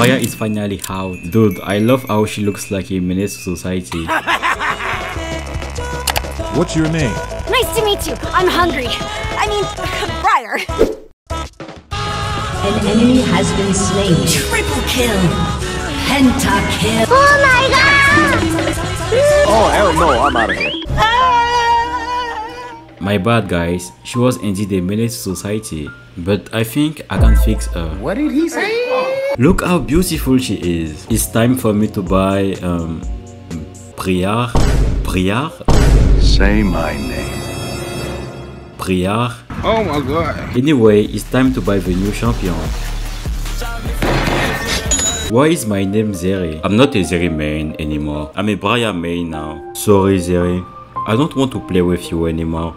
Briar is finally out. Dude, I love how she looks like a menace to society. What's your name? Nice to meet you. I'm hungry. I mean, Briar. An enemy has been slain. Triple kill. Pentakill. Oh my god! Oh hell no, I'm out of here. My bad guys, she was indeed a menace to society, but I think I can fix her. What did he say? Look how beautiful she is. It's time for me to buy Briar. Briar? Say my name. Briar. Oh my god. Anyway, it's time to buy the new champion. Why is my name Zeri? I'm not a Zeri main anymore. I'm a Briar main now. Sorry Zeri. I don't want to play with you anymore.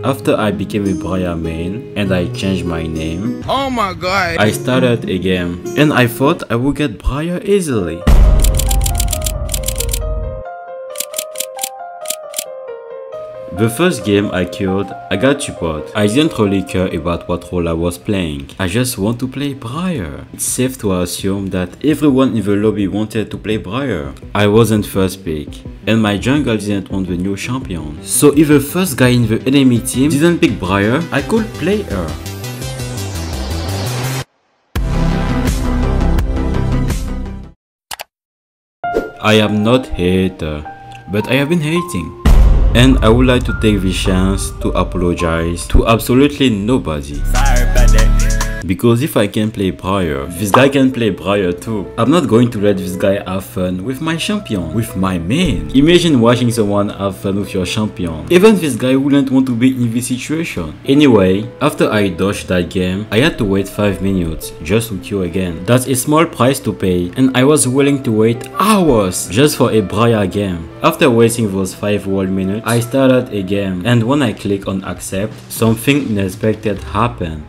After I became a Briar main and I changed my name, Oh my god. I started a game and I thought I would get Briar easily. The first game I killed, I got support. I didn't really care about what role I was playing. I just want to play Briar. It's safe to assume that everyone in the lobby wanted to play Briar. I wasn't first pick, and my jungle didn't want the new champion. So if the first guy in the enemy team didn't pick Briar, I could play her. I am not a hater, but I have been hating. And I would like to take this chance to apologize to absolutely nobody. Sorry about that. Because if I can play Briar, this guy can play Briar too. I'm not going to let this guy have fun with my champion, with my main. Imagine watching someone have fun with your champion. Even this guy wouldn't want to be in this situation. Anyway, after I dodged that game, I had to wait 5 minutes just to queue again. That's a small price to pay, and I was willing to wait hours just for a Briar game. After waiting those 5 whole minutes, I started a game, and when I click on accept, something unexpected happened.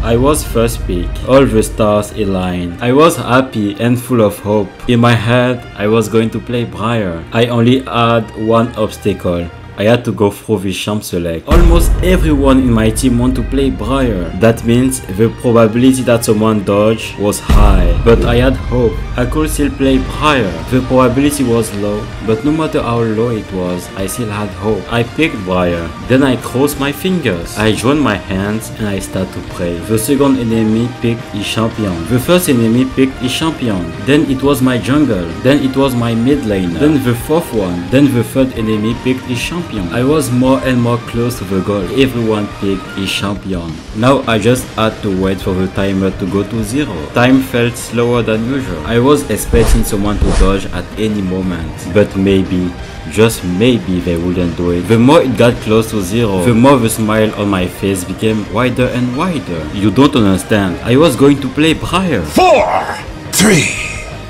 I was first pick, all the stars aligned. I was happy and full of hope. In my head, I was going to play Briar. I only had one obstacle. I had to go through the champ select. Almost everyone in my team want to play Briar. That means the probability that someone dodged was high. But I had hope. I could still play Briar. The probability was low, but no matter how low it was, I still had hope. I picked Briar. Then I crossed my fingers. I joined my hands and I started to pray. The second enemy picked his champion. The first enemy picked his champion. Then it was my jungle. Then it was my mid laner. Then the fourth one. Then the third enemy picked his champion. I was more and more close to the goal. Everyone picked his champion. Now I just had to wait for the timer to go to 0. Time felt slower than usual. I was expecting someone to dodge at any moment, but maybe, just maybe, they wouldn't do it. The more it got close to 0, the more the smile on my face became wider and wider. You don't understand. I was going to play Briar. 4, 3,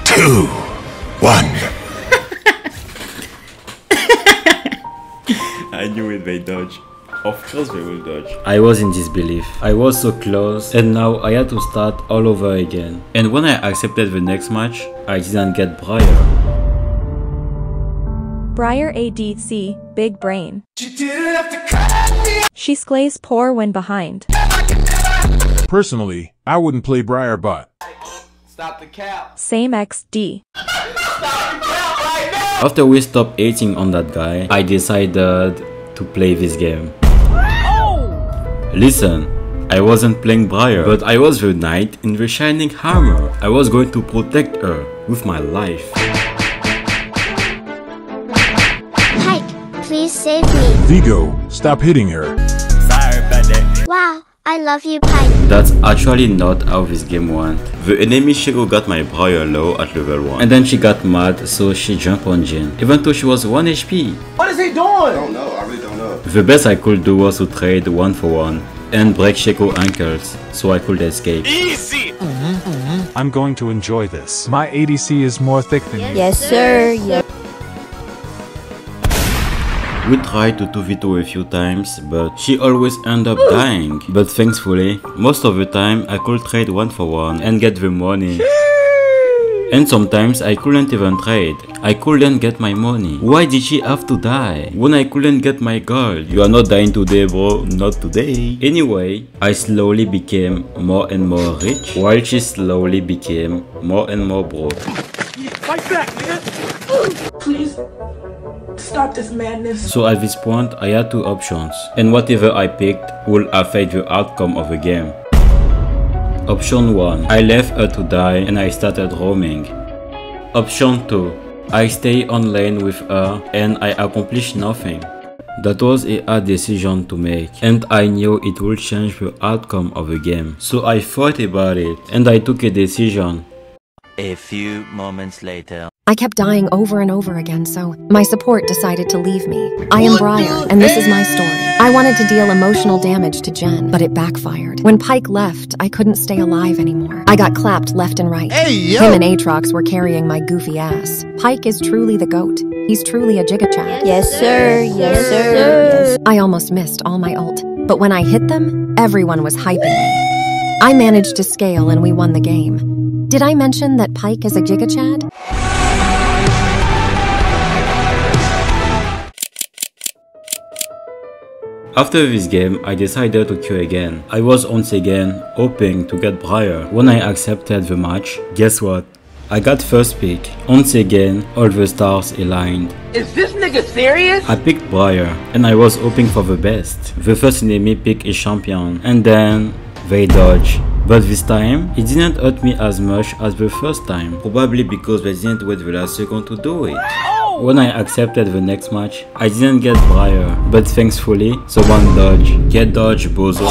2, 1. I knew it, they dodge. Of course they will dodge. I was in disbelief. I was so close, and now I had to start all over again. And when I accepted the next match, I didn't get Briar. Briar ADC, big brain. She slays poor when behind. Personally, I wouldn't play Briar bot. Stop the cap. Same XD. After we stopped hating on that guy, I decided to play this game. Listen, I wasn't playing Briar, but I was the knight in the shining armor. I was going to protect her with my life. Pike, please save me. 𝖆𝖆𝖏, stop hitting her. Sorry about that. Wow, I love you, Pike. That's actually not how this game went. The enemy Shiro got my Briar low at level 1, and then she got mad, so she jumped on Jhin, even though she was 1 HP. What is he doing? I don't know, I really don't know. The best I could do was to trade 1 for 1 and break Shaco ankles so I could escape. Easy! I'm going to enjoy this. My ADC is more thick than you. Yes, sir. Yes. We tried to 2v2 a few times, but she always ended up dying. But thankfully, most of the time I could trade 1 for 1 and get the money. And sometimes I couldn't even trade. I couldn't get my money. Why did she have to die when I couldn't get my gold? You are not dying today, bro. Not today. Anyway, I slowly became more and more rich, while she slowly became more and more broke. Fight back, man! Please, stop this madness. So at this point, I had two options, and whatever I picked will affect the outcome of the game. Option 1. I left her to die and I started roaming. Option 2. I stay on lane with her and I accomplished nothing. That was a hard decision to make, and I knew it would change the outcome of the game. So I thought about it and I took a decision. A few moments later. I kept dying over and over again, so my support decided to leave me. I am Briar, and this is my story. I wanted to deal emotional damage to Jen, but it backfired. When Pyke left, I couldn't stay alive anymore. I got clapped left and right. Him and Aatrox were carrying my goofy ass. Pyke is truly the GOAT. He's truly a 𝖳𝖆𝖆𝖗𝖙. Yes, sir. Yes, sir. I almost missed all my ult, but when I hit them, everyone was hyping me. I managed to scale and we won the game. Did I mention that Pyke is a 𝖳𝖆𝖆𝖗𝖏? After this game, I decided to queue again. I was once again hoping to get Briar. When I accepted the match, guess what? I got first pick. Once again, all the stars aligned. Is this nigga serious? I picked Briar, and I was hoping for the best. The first enemy picked a champion, and then they dodged. But this time, it didn't hurt me as much as the first time. Probably because they didn't wait the last second to do it. When I accepted the next match, I didn't get Briar, but thankfully, someone dodged. Get dodge, bozo.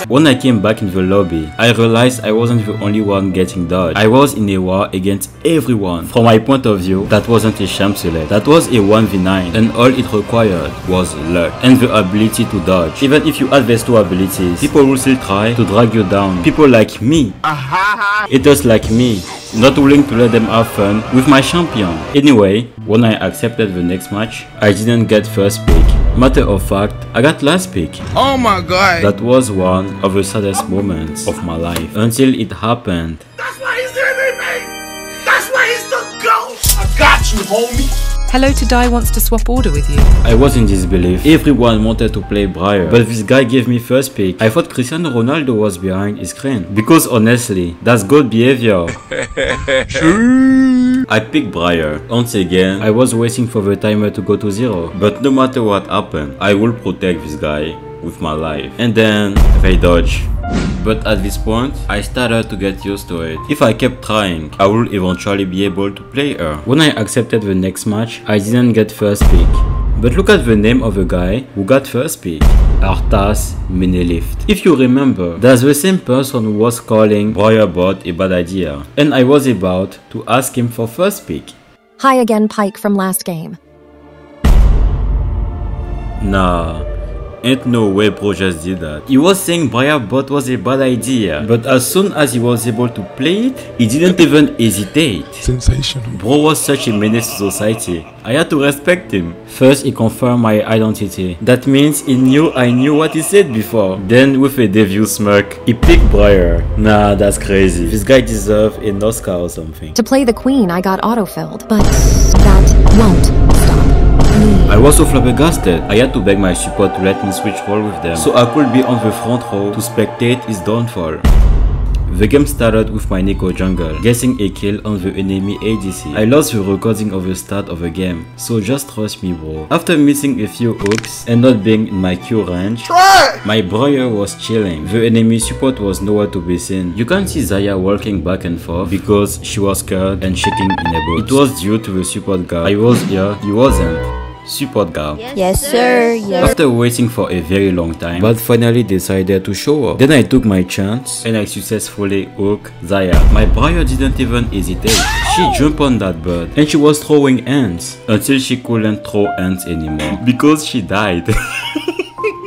When I came back in the lobby, I realized I wasn't the only one getting dodged. I was in a war against everyone. From my point of view, that wasn't a champ select. That was a 1v9, and all it required was luck and the ability to dodge. Even if you had these two abilities, people will still try to drag you down. People like me. Haters like me. Not willing to let them have fun with my champion. Anyway, when I accepted the next match, I didn't get first pick. Matter of fact, I got last pick. Oh my god. That was one of the saddest moments of my life until it happened. That's why he's there, man! That's why he's the GOAT! I got you, homie! 𝖆𝖆𝖆𝖗 wants to swap order with you. I was in disbelief. Everyone wanted to play Briar, but this guy gave me first pick. I thought Cristiano Ronaldo was behind his screen. Because honestly, that's good behavior. I picked Briar. Once again, I was waiting for the timer to go to 0. But no matter what happened, I will protect this guy with my life. And then they dodge. But at this point, I started to get used to it. If I kept trying, I would eventually be able to play her. When I accepted the next match, I didn't get first pick. But look at the name of the guy who got first pick. 𝖆𝖆𝖆𝖗. If you remember, that's the same person who was calling Briar bot a bad idea. And I was about to ask him for first pick. Hi again, Pyke from last game. Nah. Ain't no way bro just did that. He was saying Briar bot was a bad idea, but as soon as he was able to play it, he didn't even hesitate. Sensational. Bro was such a menace to society. I had to respect him. First he confirmed my identity. That means he knew I knew what he said before. Then with a devil smirk, he picked Briar. Nah, that's crazy. This guy deserves an Oscar or something. To play the queen, I got auto-filled, but that won't stop me. I was so flabbergasted. I had to beg my support to let me switch role with them, so I could be on the front row to spectate his downfall. The game started with my Neeko jungle, getting a kill on the enemy ADC. I lost the recording of the start of the game, so just trust me bro. After missing a few hooks and not being in my Q range, my Briar was chilling. The enemy support was nowhere to be seen. You can see Xayah walking back and forth because she was scared and shaking in a boot. It was due to the support guy. I was here, he wasn't. Support guy. Yes, sir. Yes. After waiting for a very long time, but finally decided to show up. Then I took my chance and I successfully hooked Xayah. My Briar didn't even hesitate. She jumped on that bird and she was throwing ants until she couldn't throw ants anymore because she died.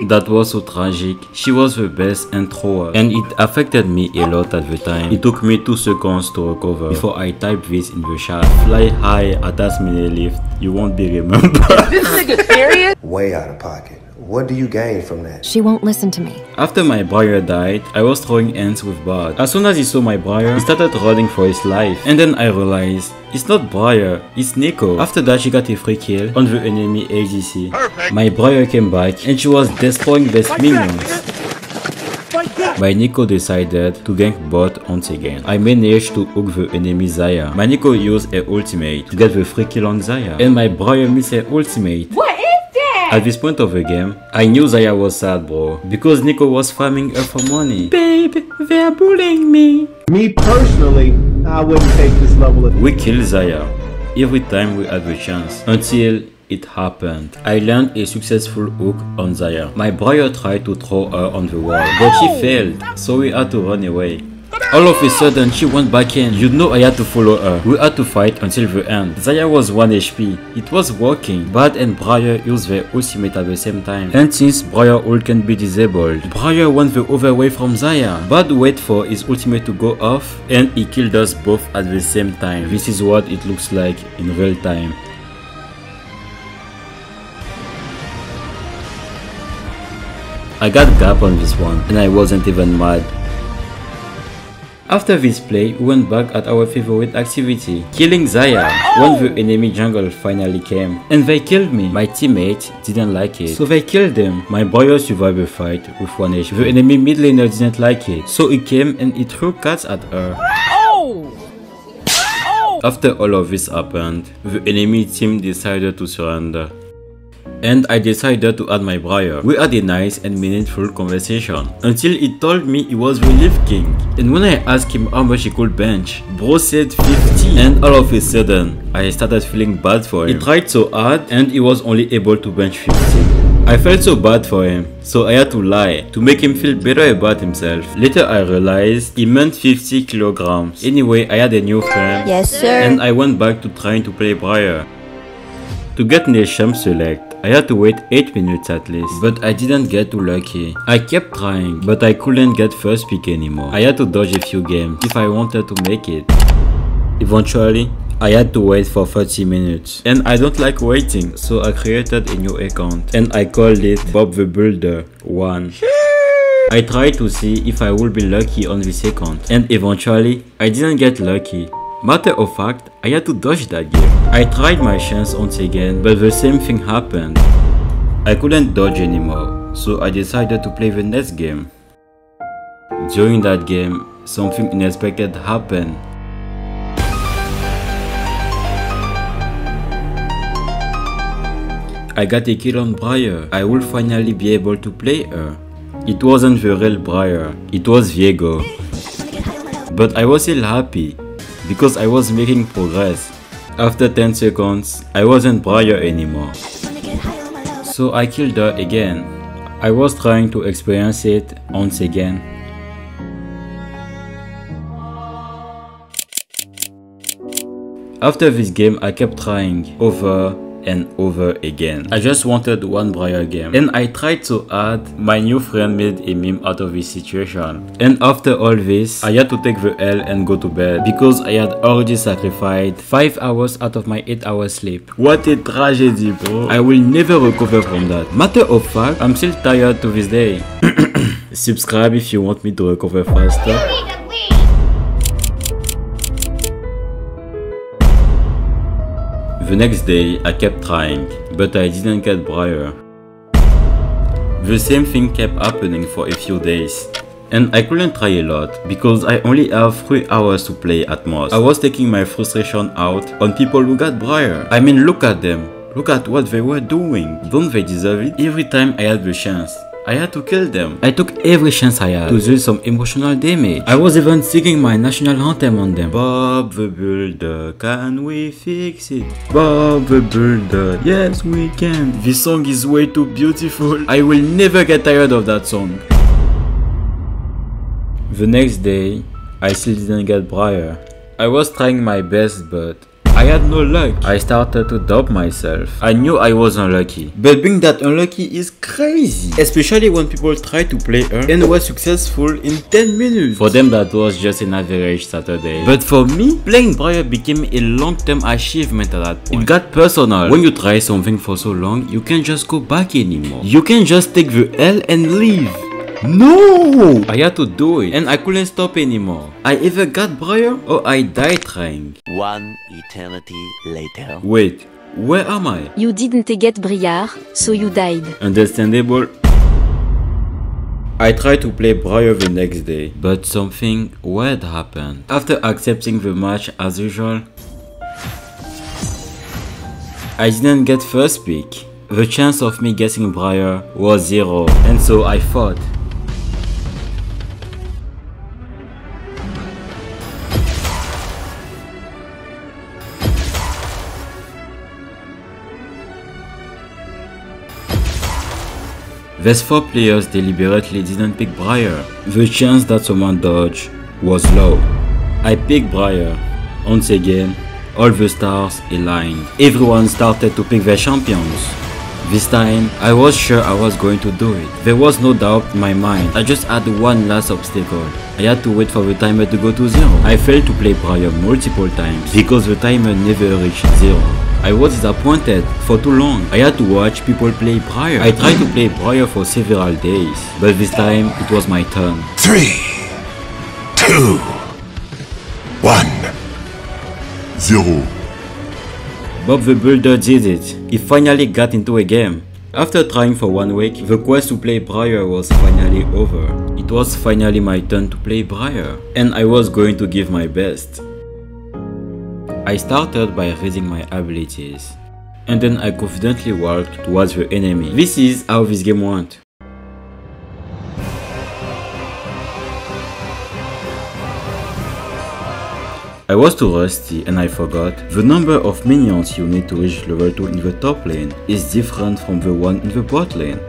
That was so tragic. She was the best ant thrower and it affected me a lot at the time. It took me 2 seconds to recover before I typed this in the chat. Fly high, 𝖆𝖆𝖆𝖗𝖆𝖆𝖆𝖆. You won't be remembered. Is this nigga serious? Way out of pocket. What do you gain from that? She won't listen to me. After my Briar died, I was throwing ants with Bud. As soon as he saw my Briar, he started running for his life. And then I realized, it's not Briar, it's Nico. After that, she got a free kill on the enemy ADC. Perfect. My Briar came back and she was destroying these minions. My Nico decided to gank bot once again. I managed to hook the enemy Zaya. My Nico used her ultimate to get the free kill on Zaya. And my Briar missed her ultimate. What is that? At this point of the game, I knew Zaya was sad, bro. Because Nico was farming her for money. Babe, they are bullying me. Me personally, I wouldn't take this level of... We killed Zaya every time we had the chance. Until it happened. I learned a successful hook on Zaya. My Briar tried to throw her on the wall, but she failed, so we had to run away. All of a sudden, she went back in. You know I had to follow her. We had to fight until the end. Zaya was 1 HP. It was working. Bud and Briar used their ultimate at the same time. And since Briar ult can be disabled, Briar went the other way from Zaya. Bud waited for his ultimate to go off and he killed us both at the same time. This is what it looks like in real time. I got gap on this one and I wasn't even mad. After this play, we went back at our favorite activity, killing Zaya, when the enemy jungle finally came. And they killed me. My teammate didn't like it, so they killed him. My Briar survived the fight with 1 HP. The enemy mid laner didn't like it, so he came and he threw cats at her. After all of this happened, the enemy team decided to surrender. And I decided to add my Briar. We had a nice and meaningful conversation until he told me he was the Leaf King. And when I asked him how much he could bench, bro said 50. And all of a sudden, I started feeling bad for him. He tried so hard and he was only able to bench 50. I felt so bad for him, so I had to lie to make him feel better about himself. Later I realized he meant 50 kilograms. Anyway, I had a new friend. Yes, sir. And I went back to trying to play Briar. To get 𝖳𝖆𝖆𝖵 select, I had to wait 8 minutes at least, but I didn't get too lucky. I kept trying, but I couldn't get first pick anymore. I had to dodge a few games if I wanted to make it. Eventually, I had to wait for 30 minutes, and I don't like waiting, so I created a new account, and I called it 𝖆𝖆𝖵𝖗𝖗 1. I tried to see if I would be lucky on this account, and eventually, I didn't get lucky. Matter of fact, I had to dodge that game. I tried my chance once again, but the same thing happened. I couldn't dodge anymore, so I decided to play the next game. During that game, something unexpected happened. I got a kill on Briar. I will finally be able to play her. It wasn't the real Briar, it was 𝖆𝖵𝖗. But I was still happy, because I was making progress. After 10 seconds, I wasn't Briar anymore. So I killed her again. I was trying to experience it once again. After this game, I kept trying over and over again. I just wanted one Briar game, and I tried so hard. My new friend made a meme out of this situation, and after all this, I had to take the L and go to bed because I had already sacrificed 5 hours out of my 8-hour sleep. What a tragedy, bro. I will never recover from that. Matter of fact, I'm still tired to this day. Subscribe if you want me to recover faster. The next day, I kept trying, but I didn't get Briar. The same thing kept happening for a few days, and I couldn't try a lot because I only have 3 hours to play at most. I was taking my frustration out on people who got Briar. I mean, look at them. Look at what they were doing. Don't they deserve it? Every time I had the chance, I had to kill them. I took every chance I had to deal some emotional damage. I was even singing my national anthem on them. 𝖆𝖆𝖵𝖗𝖗, can we fix it? 𝖆𝖆𝖵𝖗𝖗, yes we can. This song is way too beautiful. I will never get tired of that song. The next day, I still didn't get Briar. I was trying my best, but I had no luck. I started to doubt myself. I knew I was unlucky, but being that unlucky is crazy, especially when people try to play her and were successful in 10 minutes. For them that was just an average Saturday, but for me, playing Briar became a long-term achievement at that point. It got personal. When you try something for so long, you can't just go back anymore. You can't just take the L and leave. No! I had to do it, and I couldn't stop anymore. I either got Briar or I died trying. One eternity later. Wait, where am I? You didn't get Briar, so you died. Understandable. I tried to play Briar the next day, but something weird happened. After accepting the match as usual, I didn't get first pick. The chance of me getting Briar was 0, and so I fought. These 4 players deliberately didn't pick Briar. The chance that someone dodged was low. I picked Briar. Once again, all the stars aligned. Everyone started to pick their champions. This time, I was sure I was going to do it. There was no doubt in my mind. I just had one last obstacle. I had to wait for the timer to go to 0. I failed to play Briar multiple times because the timer never reached 0. I was disappointed for too long. I had to watch people play Briar. I tried to play Briar for several days, but this time it was my turn. 3, 2, 1, 0. Bob the Builder did it. He finally got into a game. After trying for 1 week, the quest to play Briar was finally over. It was finally my turn to play Briar, and I was going to give my best. I started by reading my abilities, and then I confidently walked towards the enemy. This is how this game went. I was too rusty and I forgot. The number of minions you need to reach level 2 in the top lane is different from the one in the bot lane.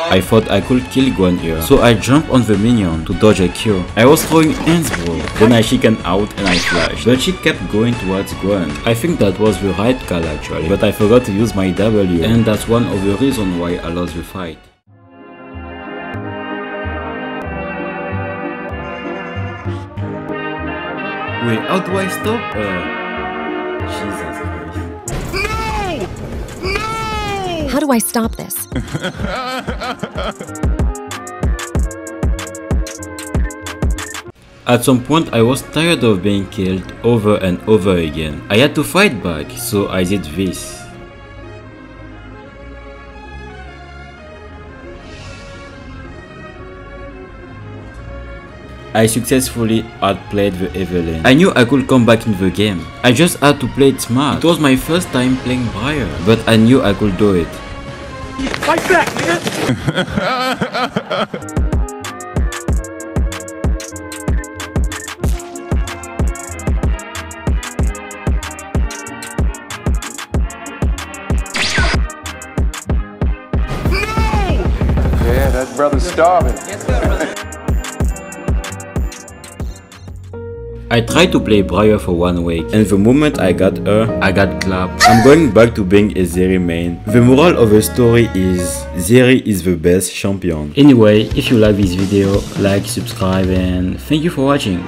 I thought I could kill Guan here, so I jumped on the minion to dodge a Q. I was throwing hands bro, then I chickened out and I flashed, but she kept going towards Guan. I think that was the right call actually, but I forgot to use my W, and that's one of the reasons why I lost the fight. Wait, how do I stop her? Jesus Christ. No! No! How do I stop this? At some point I was tired of being killed over and over again. I had to fight back, so I did this. I successfully outplayed the Evelyn. I knew I could come back in the game. I just had to play it smart. It was my first time playing Briar, but I knew I could do it. Fight back, nigga! No! Yeah, that brother's starving. I tried to play Briar for 1 week, and the moment I got her, I got clapped. I'm going back to being a zeri main. The moral of the story is, zeri is the best champion. Anyway, if you like this video, like, subscribe, and thank you for watching.